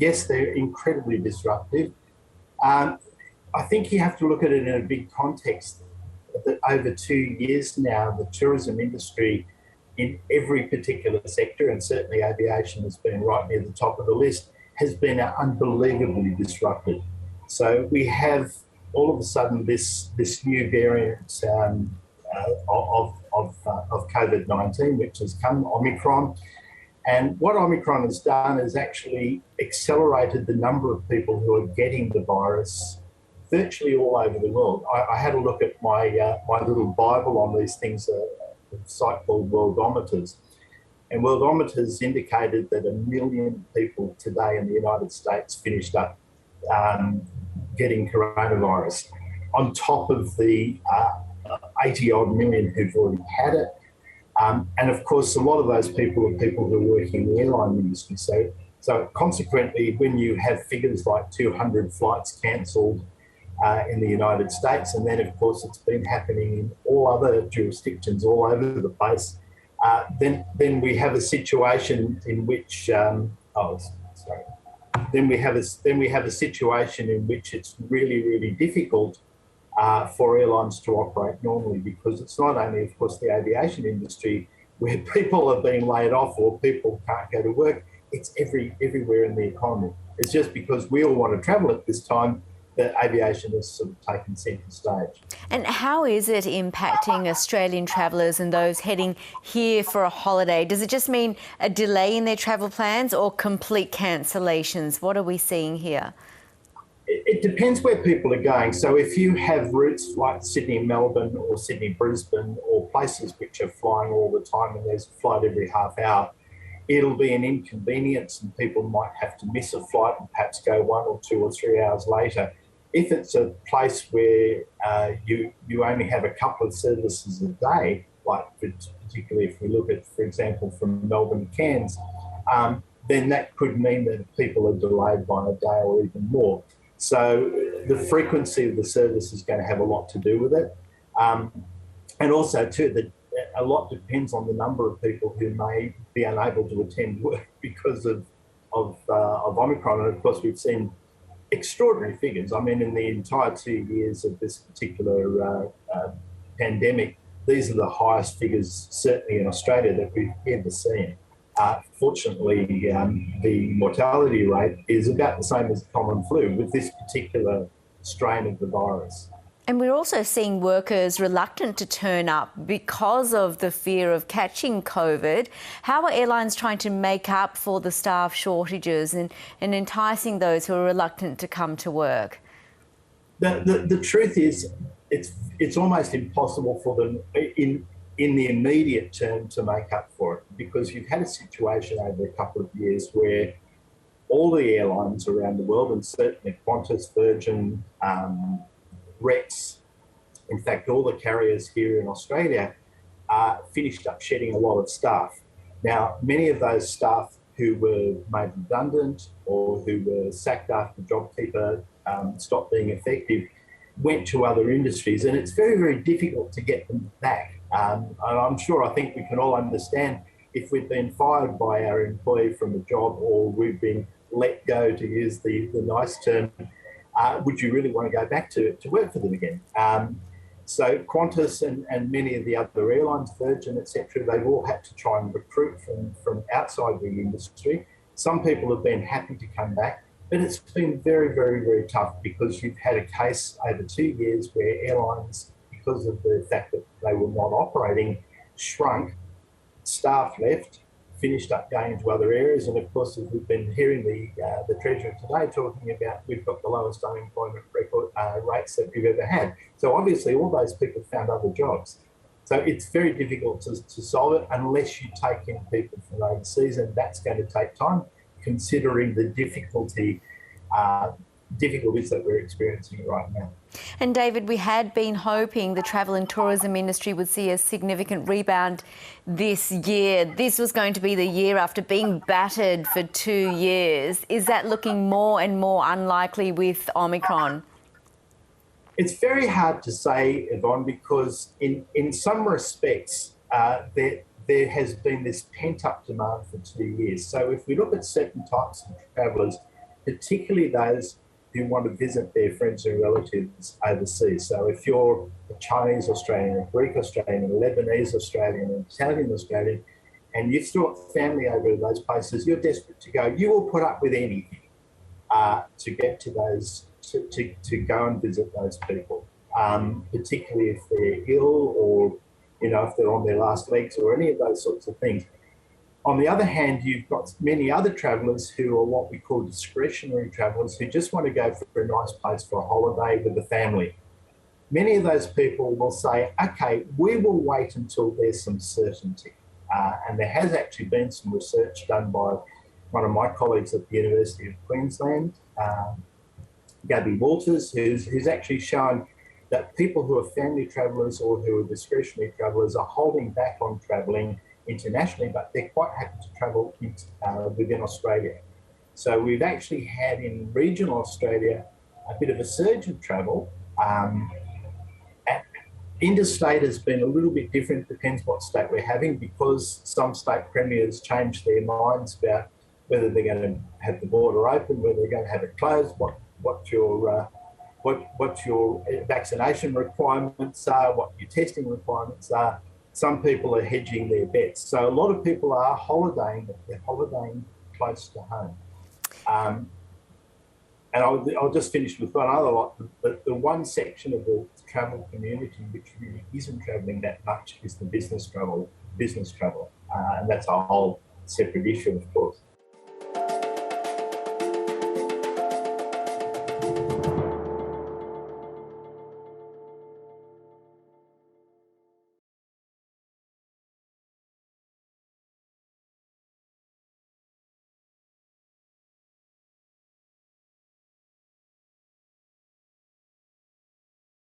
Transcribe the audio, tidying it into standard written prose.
yes, they're incredibly disruptive. I think you have to look at it in a big context that over 2 years now, the tourism industry in every particular sector, and certainly aviation has been right near the top of the list, has been unbelievably disrupted. So we have all of a sudden this new variant of COVID-19, which has come, Omicron. And what Omicron has done is actually accelerated the number of people who are getting the virus virtually all over the world. I had a look at my little Bible on these things, a site called Worldometers. And Worldometers indicated that 1 million people today in the United States finished up getting coronavirus, on top of the 80-odd million who've already had it. And of course, a lot of those people are people who are working in the airline industry. So consequently, when you have figures like 200 flights cancelled in the United States, and then of course it's been happening in all other jurisdictions all over the place, then we have a situation in which then we have a situation in which it's really difficult for airlines to operate normally, because it's not only, of course, the aviation industry where people are being laid off or people can't go to work, it's everywhere in the economy. It's just because we all want to travel at this time that aviation has sort of taken centre stage. And how is it impacting Australian travellers and those heading here for a holiday? Does it just mean a delay in their travel plans or complete cancellations? What are we seeing here? It depends where people are going. So if you have routes like Sydney-Melbourne or Sydney-Brisbane or places which are flying all the time and there's a flight every half hour, it'll be an inconvenience and people might have to miss a flight and perhaps go 1 or 2 or 3 hours later. If it's a place where you only have a couple of services a day, like particularly if we look at, for example, from Melbourne to Cairns, then that could mean that people are delayed by a day or even more. So the frequency of the service is going to have a lot to do with it. And also too, a lot depends on the number of people who may be unable to attend work because of Omicron. And of course, we've seen extraordinary figures. I mean, in the entire 2 years of this particular pandemic, these are the highest figures, certainly in Australia, that we've ever seen. Fortunately, the mortality rate is about the same as the common flu with this particular strain of the virus. And we're also seeing workers reluctant to turn up because of the fear of catching COVID. How are airlines trying to make up for the staff shortages and enticing those who are reluctant to come to work? The truth is, it's almost impossible for them in the immediate term to make up for it, because you've had a situation over a couple of years where all the airlines around the world, and certainly Qantas, Virgin, Rex, in fact, all the carriers here in Australia finished up shedding a lot of staff. Now, many of those staff who were made redundant or who were sacked after JobKeeper stopped being effective went to other industries, and it's very difficult to get them back. And I'm sure, I think we can all understand, if we've been fired by our employee from a job or we've been let go, to use the nice term, would you really want to go back to work for them again? So Qantas and many of the other airlines, Virgin, etc., they've all had to try and recruit from outside the industry. Some people have been happy to come back, but it's been very tough, because you've had a case over 2 years where airlines, because of the fact that they were not operating, shrunk, staff left, finished up going to other areas. And of course, as we've been hearing the Treasurer today talking about, we've got the lowest unemployment record rates that we've ever had. So obviously all those people found other jobs. So it's very difficult to solve it unless you take in people from overseas, and that's going to take time, considering the difficulties that we're experiencing right now. And David, we had been hoping the travel and tourism industry would see a significant rebound this year. This was going to be the year after being battered for 2 years. Is that looking more and more unlikely with Omicron? It's very hard to say, Yvonne, because in some respects, there has been this pent-up demand for 2 years. So if we look at certain types of travellers particularly those who want to visit their friends and relatives overseas. So if you're a Chinese Australian, a Greek Australian, a Lebanese Australian, an Italian Australian, and you've still got family over in those places, you're desperate to go, you will put up with anything to get to those, to go and visit those people, particularly if they're ill or, you know, if they're on their last legs or any of those sorts of things. On the other hand, you've got many other travellers who are what we call discretionary travellers who just want to go for a nice place for a holiday with the family. Many of those people will say, okay, we will wait until there's some certainty. And there has actually been some research done by one of my colleagues at the University of Queensland, Gabby Walters, who's actually shown that people who are family travellers or who are discretionary travellers are holding back on travelling internationally, but they're quite happy to travel within Australia. So we've actually had in regional Australia a bit of a surge of travel. Interstate has been a little bit different, depends what state we're having, because some state premiers changed their minds about whether they're going to have the border open, whether they're going to have it closed, what your vaccination requirements are, what your testing requirements are. Some people are hedging their bets. So a lot of people are holidaying, but they're holidaying close to home. And I'll just finish with one other lot. The one section of the travel community which really isn't travelling that much is the business travel, and that's a whole separate issue, of course.